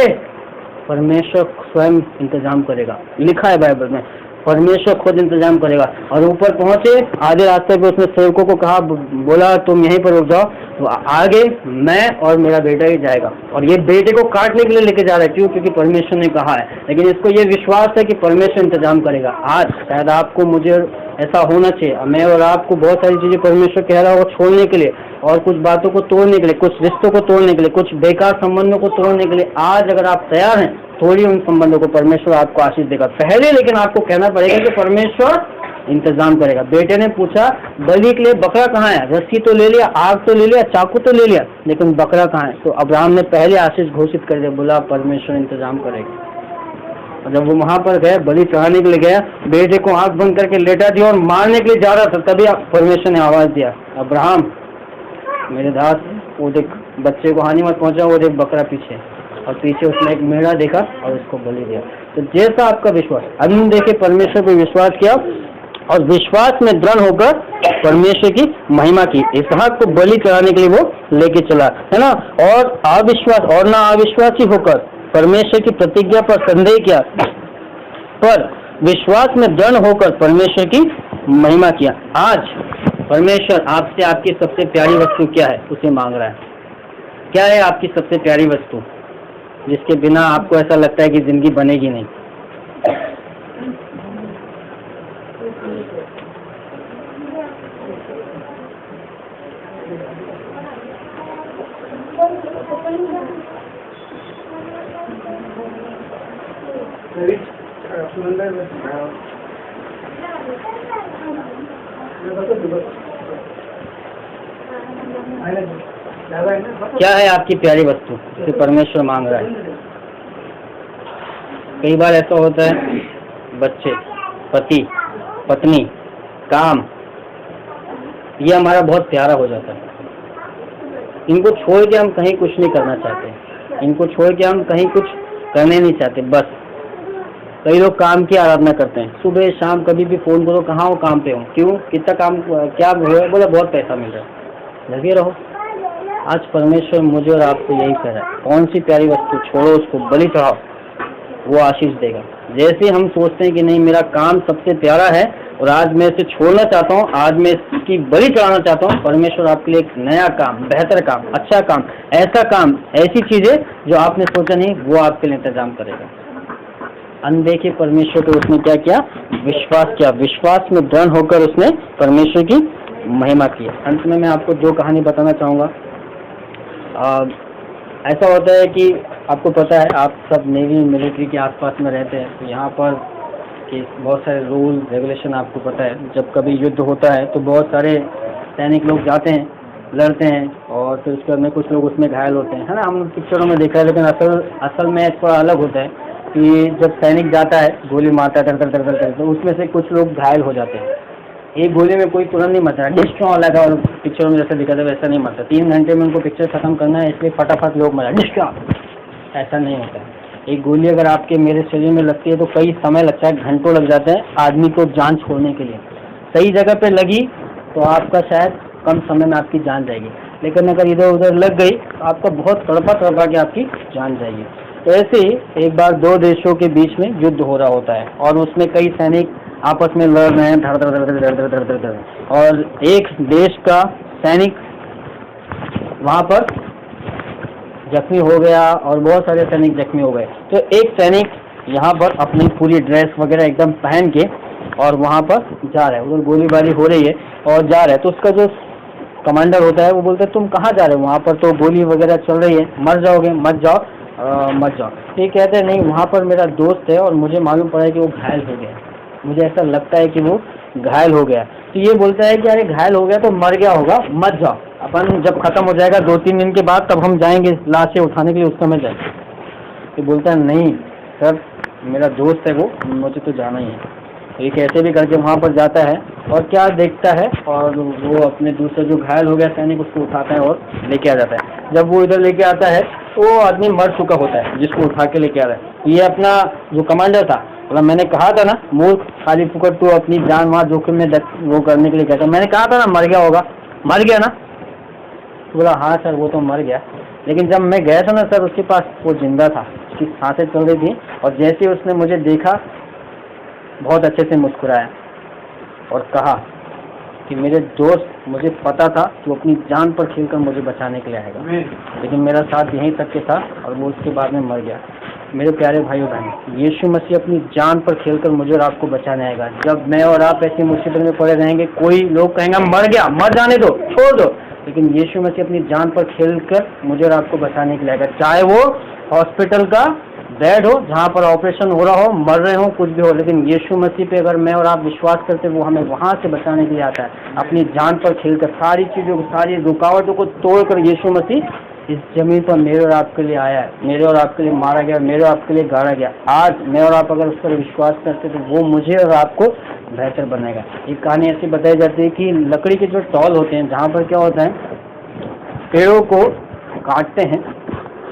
परमेश्वर स्वयं इंतजाम करेगा, लिखा है बाइबल में, परमेश्वर खुद इंतजाम करेगा। और ऊपर पहुंचे, आधे रास्ते पे उसने सेवकों को कहा, बोला तुम यहीं पर रुक जाओ, तो आगे मैं और मेरा बेटा ही जाएगा, और ये बेटे को काटने के लिए लेके जा रहा है, क्यों? क्योंकि परमेश्वर ने कहा है। लेकिन इसको ये विश्वास है कि परमेश्वर इंतजाम करेगा। आज शायद आपको मुझे ऐसा होना चाहिए, मैं और आपको बहुत सारी चीजें परमेश्वर कह रहा होगा छोड़ने के लिए, और कुछ बातों को तोड़ने के लिए, कुछ रिश्तों को तोड़ने के लिए, कुछ बेकार संबंधों को तोड़ने के लिए। आज अगर आप तैयार हैं, तोड़िए उन संबंधों को, परमेश्वर आपको आशीष देगा। पहले लेकिन आपको कहना पड़ेगा कि परमेश्वर इंतजाम करेगा। बेटे ने पूछा बलि के लिए बकरा कहाँ है? रस्सी तो ले लिया, आग तो ले लिया, चाकू तो ले लिया, लेकिन बकरा कहाँ है? तो अब्राहम ने पहले आशीष घोषित कर दिया, बोला परमेश्वर इंतजाम करेगा। और जब वो वहां पर गए, बलि चढ़ाने के लिए गया, बेटे को आंख बंद करके लेटा दिया और मारने के लिए जा रहा था, तभी परमेश्वर ने आवाज दिया, अब्राहम मेरे दास, वो देख बच्चे को हानि मत पहुंचा, वो देख बकरा पीछे, और पीछे उसने एक मेढ़ा देखा और उसको बलि दिया। तो जैसा आपका विश्वास, देखे परमेश्वर पर विश्वास किया और विश्वास में दृढ़ होकर परमेश्वर की महिमा की, इसहाक को बलि चढ़ाने के लिए वो लेके चला, है ना। और अविश्वास और ना अविश्वासी होकर परमेश्वर की प्रतिज्ञा पर संदेह किया, पर विश्वास में दृढ़ होकर परमेश्वर की महिमा किया। आज परमेश्वर आपसे आपकी सबसे प्यारी वस्तु क्या है उसे मांग रहा है। क्या है आपकी सबसे प्यारी वस्तु जिसके बिना आपको ऐसा लगता है कि जिंदगी बनेगी नहीं? क्या है आपकी प्यारी वस्तु जिसे परमेश्वर मांग रहा है? कई बार ऐसा होता है, बच्चे, पति, पत्नी, काम, ये हमारा बहुत प्यारा हो जाता है। इनको छोड़ के हम कहीं कुछ नहीं करना चाहते, इनको छोड़ के हम कहीं कुछ करने नहीं चाहते। बस कई लोग काम की आराधना करते हैं, सुबह शाम कभी भी फोन करो, कहाँ हो? काम पे हो। क्यों? कितना काम, क्या हुआ? बोला बहुत पैसा मिल रहा है, लगे रहो। आज परमेश्वर मुझे और आपको यही कह रहा है, कौन सी प्यारी वस्तु छोड़ो, उसको बलि चढ़ाओ, वो आशीष देगा। जैसे हम सोचते हैं कि नहीं मेरा काम सबसे प्यारा है और आज मैं इसे छोड़ना चाहता हूँ, आज मैं इसकी बलि चढ़ाना चाहता हूँ, परमेश्वर आपके लिए एक नया काम, बेहतर काम, अच्छा काम, ऐसा काम, ऐसी चीजें जो आपने सोचा नहीं, वो आपके लिए इंतजाम करेगा। अनदेखे परमेश्वर को उसने क्या किया? विश्वास किया, विश्वास में दृढ़ होकर उसने परमेश्वर की महिमा की। अंत में मैं आपको 2 कहानी बताना चाहूँगा। ऐसा होता है कि आपको पता है, आप सब नेवी मिलिट्री के आसपास में रहते हैं, तो यहाँ पर कि बहुत सारे रूल रेगुलेशन आपको पता है। जब कभी युद्ध होता है तो बहुत सारे सैनिक लोग जाते हैं, लड़ते हैं, और फिर उसके बाद में कुछ लोग उसमें घायल होते हैं, है ना। हम पिक्चरों में देखा है, लेकिन असल में थोड़ा अलग होता है कि जब सैनिक जाता है, गोली मारता है, तर तो उसमें से कुछ लोग घायल हो जाते हैं। एक गोली में कोई तुरंत नहीं मरता, डिस्ट्रॉ लगा, और पिक्चरों में जैसे दिखाता है वैसा नहीं मरता। 3 घंटे में उनको पिक्चर खत्म करना है, इसलिए फटाफट लोग मरा, डिस्ट्रॉ, ऐसा नहीं होता है। एक गोली अगर आपके मेरे शरीर में लगती है तो कई समय लगता है, घंटों लग जाते हैं आदमी को जान छोड़ने के लिए। सही जगह पे लगी तो आपका शायद कम समय में आपकी जान जाएगी, लेकिन अगर इधर उधर लग गई तो आपका बहुत तड़पा के आपकी जान जाएगी। तो ऐसे ही एक बार 2 देशों के बीच में युद्ध हो रहा होता है और उसमें कई सैनिक आपस में लड़ रहे हैं, धड़, और एक देश का सैनिक वहां पर जख्मी हो गया और बहुत सारे सैनिक जख्मी हो गए। तो एक सैनिक यहाँ पर अपनी पूरी ड्रेस वगैरह एकदम पहन के और वहाँ पर जा रहा है, उधर गोलीबारी हो रही है और जा रहा है। तो उसका जो कमांडर होता है वो बोलता है तुम कहाँ जा रहे हो? वहाँ पर तो गोली वगैरह चल रही है, मर जाओगे, मत जाओ, मत जाओ। ये कहते हैं नहीं, वहाँ पर मेरा दोस्त है और मुझे मालूम पड़ा है कि वो घायल हो गया, मुझे ऐसा लगता है कि वो घायल हो गया। तो ये बोलता है कि अरे घायल हो गया तो मर गया होगा, मत जाओ, अपन जब खत्म हो जाएगा 2-3 दिन के बाद तब हम जाएंगे लाशें उठाने के लिए, उस समय जाएंगे। ये बोलता है नहीं सर, मेरा दोस्त है वो, मुझे तो जाना ही है। ये कैसे भी करके वहाँ पर जाता है और क्या देखता है, और वो अपने दूसरे जो घायल हो गया सैनिक उसको उठाता है और लेके आ जाता है। जब वो इधर लेके आता है तो वो आदमी मर चुका होता है जिसको उठा के लेके आ रहा है। ये अपना जो कमांडर था बोला, मैंने कहा था ना मूर्ख, खाली फुकट तू अपनी जान वहाँ जोखिम में वो करने के लिए कहता, मैंने कहा था ना मर गया होगा, मर गया ना। तो बोला हाँ सर वो तो मर गया, लेकिन जब मैं गया था ना सर उसके पास वो जिंदा था, उसकी सांसें चल रही थी, और जैसे ही उसने मुझे देखा बहुत अच्छे से मुस्कुराया और कहा कि मेरे दोस्त, मुझे पता था कि वो अपनी जान पर खेलकर मुझे बचाने के लिए आएगा, लेकिन मेरा साथ यहीं तक के था और वो उसके बाद में मर गया। मेरे प्यारे भाइयों बहनों, यीशु मसीह अपनी जान पर खेलकर मुझे और आपको बचाने आएगा। जब मैं और आप ऐसी मुसीबत में पड़े रहेंगे, कोई लोग कहेंगे मर गया, मर जाने दो, छोड़ दो, लेकिन यीशु मसीह अपनी जान पर खेलकर मुझे और आपको बचाने के लिए आएगा। चाहे वो हॉस्पिटल का बेड हो जहाँ पर ऑपरेशन हो रहा हो, मर रहे हो, कुछ भी हो, लेकिन यीशु मसीह पे अगर मैं और आप विश्वास करते वो हमें वहाँ से बचाने के लिए आता है। अपनी जान पर खेलकर सारी चीज़ों को, सारी रुकावटों को तोड़कर यीशु मसीह इस जमीन पर मेरे और आपके लिए आया है, मेरे और आपके लिए मारा गया, मेरे और आपके लिए गाड़ा गया। आज मैं और आप अगर उस पर विश्वास करते तो वो मुझे और आपको बेहतर बनाएगा। एक कहानी ऐसी बताई जाती है कि लकड़ी के जो टॉल होते हैं, जहाँ पर क्या होता है, पेड़ों को काटते हैं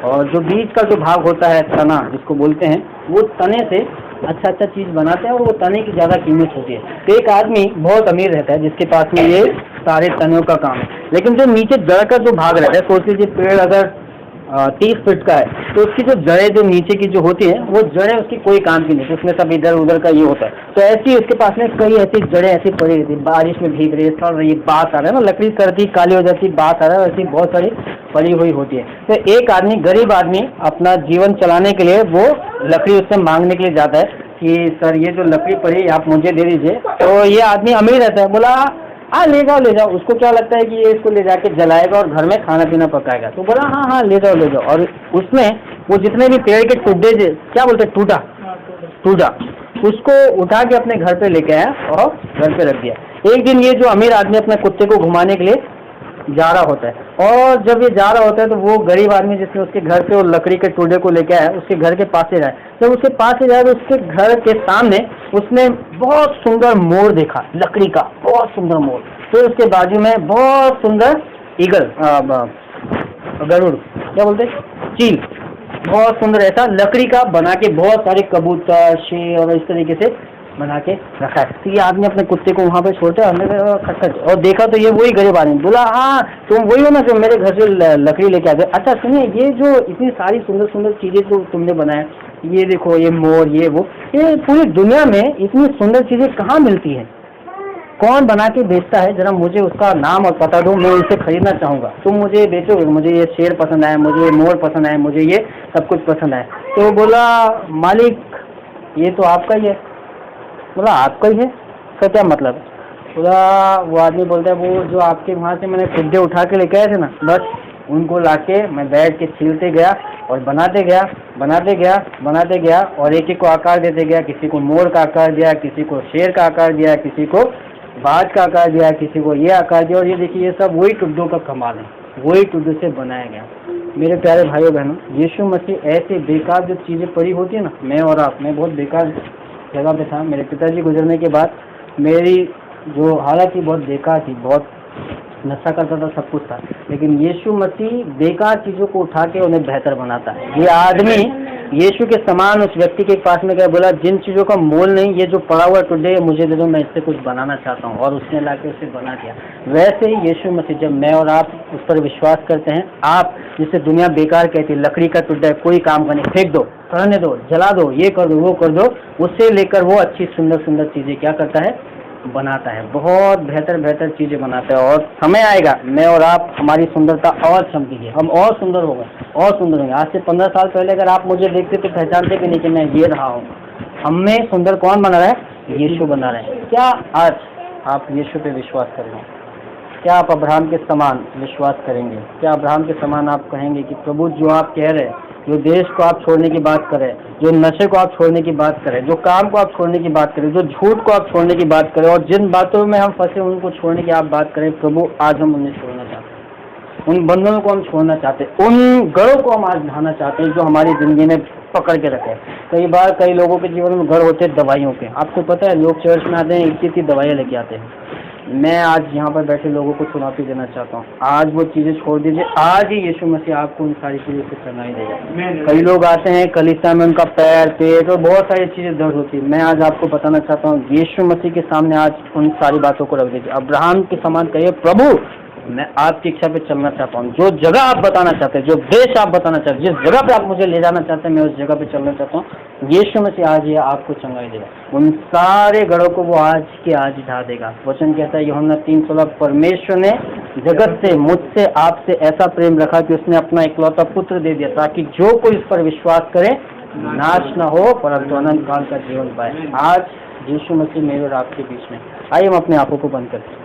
और जो बीच का जो भाग होता है, तना जिसको बोलते हैं, वो तने से अच्छा अच्छा चीज़ बनाते हैं और वो तने की ज़्यादा कीमत होती है। तो एक आदमी बहुत अमीर रहता है जिसके पास में ये सारे तनों का काम है, लेकिन जो नीचे जड़ का जो भाग रहता है, सोच लीजिए पेड़ अगर 30 फीट का है तो उसकी जो जड़ें जो नीचे की जो होती हैं वो जड़ें उसकी कोई काम की नहीं, उसमें सब इधर उधर का ये होता है। तो ऐसी उसके पास में कई ऐसी जड़ें ऐसी पड़ी रहती, बारिश में भीग रही है, सड़ रही है, बात आ रहा है ना, लकड़ी सड़ती काली हो जाती, बात आ रहा है, ऐसी बहुत सारी पड़ी हुई होती है। तो एक आदमी, गरीब आदमी, अपना जीवन चलाने के लिए वो लकड़ी उससे मांगने के लिए जाता है कि सर ये जो लकड़ी पड़ी आप मुझे दे दीजिए। तो ये आदमी अमीर रहता है, बोला हाँ ले जाओ ले जाओ। उसको क्या लगता है कि ये इसको ले जाके जलाएगा और घर में खाना पीना पकाएगा। तो बोला हाँ हाँ ले जाओ ले जाओ। और उसमें वो जितने भी पेड़ के टुकड़े, क्या बोलते हैं, टूटा, उसको उठा के अपने घर पे लेके आया और घर पे रख दिया। एक दिन ये जो अमीर आदमी अपने कुत्ते को घुमाने के लिए जा रहा होता है, और जब ये जा रहा होता है तो वो गरीब आदमी जिसने उसके घर पे वो लकड़ी के टुकड़े को लेके आया, उसके घर के पास से जाए। जब उसके पास से जाए तो उसके घर के सामने उसने बहुत सुंदर मोर देखा, लकड़ी का बहुत सुंदर मोर। फिर उसके बाजू में बहुत सुंदर ईगल, गरुड़, क्या बोलते, चील, बहुत सुंदर ऐसा लकड़ी का बना के बहुत सारे कबूतर, शेर और इस तरीके से बना के रखा है। तो ये आदमी अपने कुत्ते को वहाँ पे छोड़ता है और देखा तो ये वही गरीब आदमी। बोला हाँ तुम वही हो ना जो मेरे घर से लकड़ी लेके आ गए। अच्छा सुनिए, ये जो इतनी सारी सुंदर सुंदर चीज़ें जो तुमने बनाया, ये देखो, ये मोर, ये वो, ये पूरी दुनिया में इतनी सुंदर चीज़ें कहाँ मिलती है, कौन बना के बेचता है, जरा मुझे उसका नाम और पता दो, मैं उनसे खरीदना चाहूँगा। तुम मुझे बेचोगे, मुझे ये शेर पसंद आया, मुझे ये मोर पसंद आया, मुझे ये सब कुछ पसंद आया। तो बोला मालिक ये तो आपका ही है। बोला आपका ही है, इसका क्या मतलब? बोला, वो आदमी बोलता है वो जो आपके वहाँ से मैंने खुदे उठा के लेके आए थे ना, बस उनको लाके मैं बैठ के छीलते गया और बनाते गया और एक एक को आकार देते गया। किसी को मोर का आकार दिया, किसी को शेर का आकार दिया, किसी को बाज का आकार दिया, किसी को ये आकार दिया। और ये देखिए, ये सब वही टुकड़ों का कमाल है, वही टुकड़ों से बनाया गया। मेरे प्यारे भाइयों बहनों, यीशु मसीह ऐसे बेकार जो चीज़ें पड़ी होती है ना, मैं और आप, मैं बहुत बेकार जगह पे था। मेरे पिताजी गुजरने के बाद मेरी जो हालत थी बहुत बेकार थी, बहुत नशा करता था, सब कुछ था, लेकिन यीशु मसीह बेकार चीज़ों को उठा के उन्हें बेहतर बनाता है। ये आदमी यीशु के समान उस व्यक्ति के पास में गया, बोला जिन चीज़ों का मोल नहीं, ये जो पड़ा हुआ टुकड़े मुझे दे दो, मैं इससे कुछ बनाना चाहता हूँ, और उसने लाके उसे बना दिया। वैसे ही यीशु मसीह, जब मैं और आप उस पर विश्वास करते हैं, आप जिसे दुनिया बेकार कहती है, लकड़ी का टुकड़ा कोई काम का नहीं, फेंक दो, रहने दो, जला दो, ये कर दो, वो कर दो, उससे लेकर वो अच्छी सुंदर सुंदर चीज़ें क्या करता है, बनाता है, बहुत बेहतर बेहतर चीज़ें बनाता है। और समय आएगा मैं और आप, हमारी सुंदरता और चमकेगी, हम और सुंदर होंगे, और सुंदर होंगे। आज से 15 साल पहले अगर आप मुझे देखते तो पहचानते भी नहीं कि मैं ये रहा हूँ। हमें सुंदर कौन बना रहा है? यीशु बना रहे हैं। क्या आज आप यीशु पे विश्वास करेंगे? क्या आप अब्राहम के समान विश्वास करेंगे? क्या अब्राहम के समान आप कहेंगे कि प्रभु जो आप कह रहे हैं, जो देश को आप छोड़ने की बात करें, जो नशे को आप छोड़ने की बात करें, जो काम को आप छोड़ने की बात करें, जो झूठ को आप छोड़ने की बात करें, और जिन बातों में हम फंसे उनको छोड़ने की आप बात करें, प्रभु आज हम उन्हें छोड़ना चाहते हैं, उन बंधनों को हम छोड़ना चाहते हैं, उन गढ़ों को हम आज ढाना चाहते हैं जो हमारी जिंदगी में पकड़ के रखे। कई बार कई लोगों के जीवन में घर होते हैं दवाइयों के। आपको पता है, लोग चर्च में आते हैं, इतनी दवाइयाँ लेके आते हैं। मैं आज यहाँ पर बैठे लोगों को चुनौती देना चाहता हूँ, आज वो चीज़ें छोड़ दीजिए। आज ही यीशु मसीह आपको उन सारी चीज़ों से चंगाई देगा। कई लोग आते हैं कलीसिया में, उनका पैर, पेट और बहुत सारी चीज़ें दर्द होती है। मैं आज आपको बताना चाहता हूँ, यीशु मसीह के सामने आज उन सारी बातों को रख दीजिए। अब्राहम के समान कहिए, प्रभु मैं आपकी इच्छा पे चलना चाहता हूँ। जो जगह आप बताना चाहते हैं, जो देश आप बताना चाहते हैं, जिस जगह पे आप मुझे ले जाना चाहते हैं, मैं उस जगह पे चलना चाहता हूँ। यीशु मसीह आज ये आपको चंगाई देगा। उन सारे गढ़ों को वो आज के आज ढा देगा। वचन कहता है यूहन्ना 3:16, परमेश्वर ने जगत से, मुझसे, आपसे ऐसा प्रेम रखा कि उसने अपना इकलौता पुत्र दे दिया, ताकि जो कोई इस पर विश्वास करे नाश न हो परंतु अनंत काल का जीवन पाए। आज यीशु मसीह मेरे और आपके बीच में। आइए हम अपने आंखों को बंद करते हैं।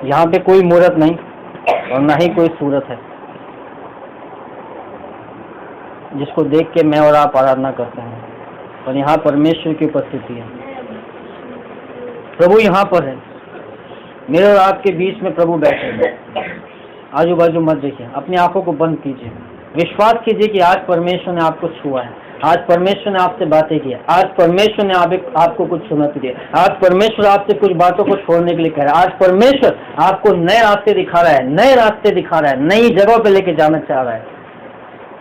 यहाँ पे कोई मूर्त नहीं और ना ही कोई सूरत है जिसको देख के मैं और आप आराधना करते हैं, और यहाँ परमेश्वर की उपस्थिति है। प्रभु यहाँ पर है, मेरे और आपके बीच में प्रभु बैठे हैं। आजू बाजू मत देखिए, अपनी आंखों को बंद कीजिए, विश्वास कीजिए कि आज परमेश्वर ने आपको छुआ है, आज परमेश्वर ने आपसे बातें की है, आज परमेश्वर ने आपको कुछ चुनौती दी है, आज परमेश्वर आपसे कुछ बातों को छोड़ने के लिए कह रहा है, आज परमेश्वर आपको नए रास्ते दिखा रहा है, नए रास्ते दिखा रहा है, नई जगहों पे लेके जाना चाह रहा है।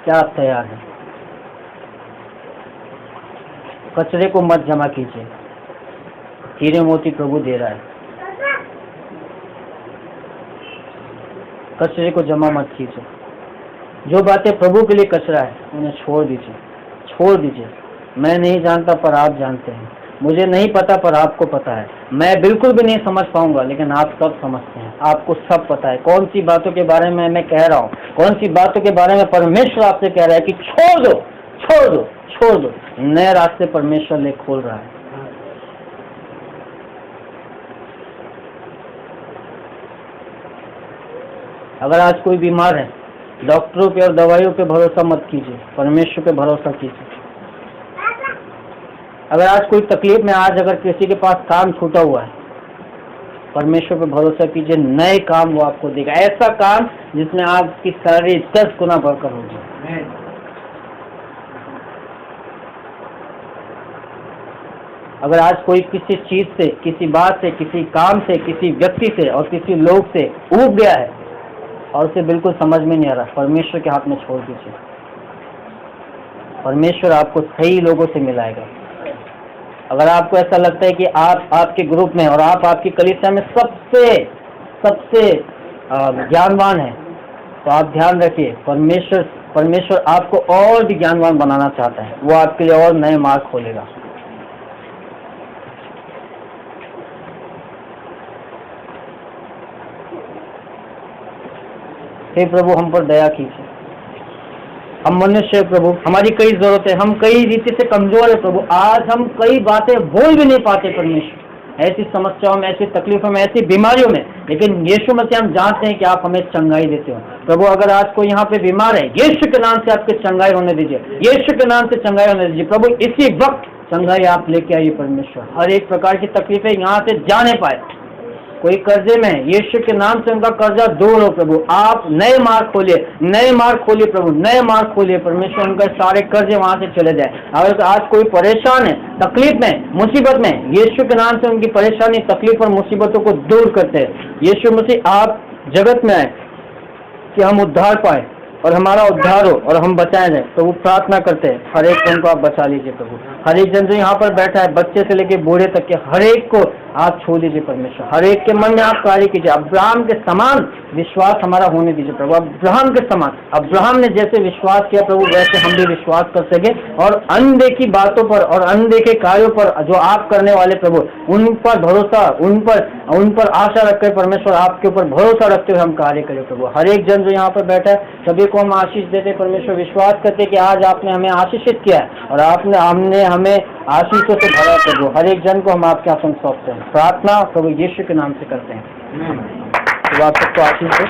क्या आप तैयार हैं? कचरे को मत जमा कीजिए, हीरे मोती प्रभु दे रहा है। कचरे को जमा मत कीजिए। जो बातें प्रभु के लिए कचरा है उन्हें छोड़ दीजिए, छोड़ दीजिए। मैं नहीं जानता पर आप जानते हैं, मुझे नहीं पता पर आपको पता है, मैं बिल्कुल भी नहीं समझ पाऊंगा लेकिन आप सब समझते हैं, आपको सब पता है कौन सी बातों के बारे में मैं कह रहा हूँ, कौन सी बातों के बारे में परमेश्वर आपसे कह रहा है कि छोड़ दो, छोड़ दो, छोड़ दो। नए रास्ते परमेश्वर ले खोल रहा है। अगर आज कोई बीमार है, डॉक्टरों पे और दवाइयों पे भरोसा मत कीजिए, परमेश्वर पे भरोसा कीजिए। अगर आज कोई तकलीफ में, आज अगर किसी के पास काम छूटा हुआ है, परमेश्वर पे भरोसा कीजिए, नए काम वो आपको देगा, ऐसा काम जिसमें आपकी सैलरी 10 गुना बढ़कर होगी। अगर आज कोई किसी चीज से, किसी बात से, किसी काम से, किसी व्यक्ति से और किसी लोग से ऊब गया है और उसे बिल्कुल समझ में नहीं आ रहा, परमेश्वर के हाथ में छोड़ दीजिए। परमेश्वर आपको सही लोगों से मिलाएगा। अगर आपको ऐसा लगता है कि आप आपके ग्रुप में और आप आपकी कलीसिया में सबसे ज्ञानवान है, तो आप ध्यान रखिए, परमेश्वर आपको और भी ज्ञानवान बनाना चाहता है। वो आपके लिए और नए मार्ग खोलेगा। हे प्रभु, हम पर दया कीजिए। हम मनुष्य है प्रभु, हमारी कई जरूरतें, हम कई रीति से कमजोर है प्रभु। आज हम कई बातें बोल भी नहीं पाते परमेश्वर, ऐसी समस्याओं में, ऐसी तकलीफों में, ऐसी बीमारियों में, लेकिन यीशु मसीह हम जानते हैं कि आप हमें चंगाई देते हो प्रभु। अगर आज कोई यहाँ पे बीमार है, यीशु के नाम से आपके चंगाई होने दीजिए, यीशु के नाम से चंगाई होने दीजिए प्रभु। इसी वक्त चंगाई आप लेके आइए परमेश्वर। हर एक प्रकार की तकलीफें यहाँ से जाने पाए। कोई कर्जे में, यीशु के नाम से उनका कर्जा दूर हो प्रभु। आप नए मार्ग खोलिए, नए मार्ग खोलिए प्रभु, नए मार्ग खोलिए परमेश्वर। उनके सारे कर्जे वहां से चले जाए। अगर आज कोई परेशान है, तकलीफ में, मुसीबत में, यीशु के नाम से उनकी परेशानी, तकलीफ और मुसीबतों को दूर करते हैं। यीशु मसीह आप जगत में आए कि हम उद्धार पाए और हमारा उद्धार हो और हम बचाए जाए। तो वो प्रार्थना करते हैं, हर एक जन को आप बचा लीजिए प्रभु। हर एक जन जो यहाँ पर बैठा है, बच्चे से लेके बूढ़े तक के, हर एक को आप छू दीजिए परमेश्वर, हर एक के मन में आप कार्य कीजिए। अब्राहम के समान विश्वास हमारा होने दीजिए प्रभु, अब्राहम के समान। अब्राहम ने जैसे विश्वास किया प्रभु, वैसे हम भी विश्वास कर सके और अनदेखी बातों पर और अनदेखे कार्यों पर जो आप करने वाले प्रभु, उन पर भरोसा, उन पर आशा रखकर परमेश्वर आपके ऊपर भरोसा रखते हुए हम कार्य करें प्रभु। हर एक जन जो यहाँ पर बैठा है सभी को हम आशीष देते परमेश्वर, विश्वास करते कि आज आपने हमें आशीषित किया है और हमने हमें आशीषों से भरा प्रभु। हर एक जन को हम आपके हाथों में सौंपते हैं। प्रार्थना प्रभु यीशु के नाम से करते हैं, तो आप सबको आशीष दे।